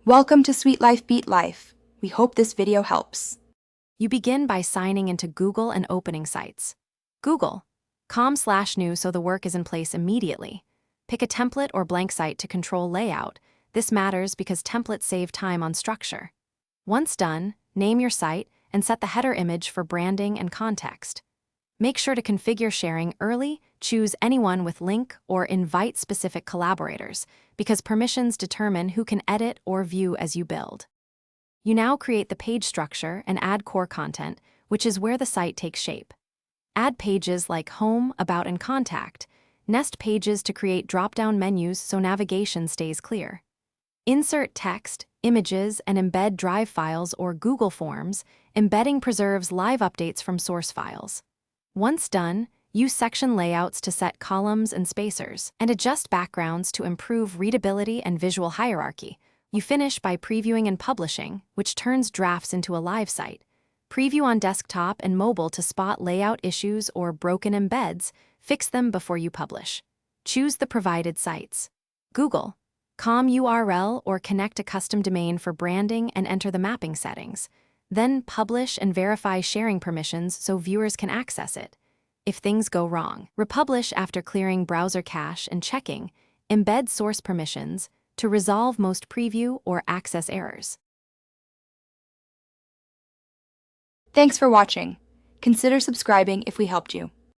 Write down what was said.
Welcome to Sweet Life Beat Life. We hope this video helps. You begin by signing into Google and opening sites. Google, com/new so the work is in place immediately. Pick a template or blank site to control layout. This matters because templates save time on structure. Once done, name your site and set the header image for branding and context. Make sure to configure sharing early, choose anyone with link, or invite specific collaborators, because permissions determine who can edit or view as you build. You now create the page structure and add core content, which is where the site takes shape. Add pages like Home, About, and Contact. Nest pages to create drop-down menus so navigation stays clear. Insert text, images, and embed Drive files or Google Forms. Embedding preserves live updates from source files. Once done, use section layouts to set columns and spacers, and adjust backgrounds to improve readability and visual hierarchy. You finish by previewing and publishing, which turns drafts into a live site. Preview on desktop and mobile to spot layout issues or broken embeds. Fix them before you publish. Choose the provided sites. Google, com URL, or connect a custom domain for branding and enter the mapping settings. Then publish and verify sharing permissions so viewers can access it. If things go wrong, republish after clearing browser cache and checking. Embed source permissions to resolve most preview or access errors. Thanks for watching. Consider subscribing if we helped you.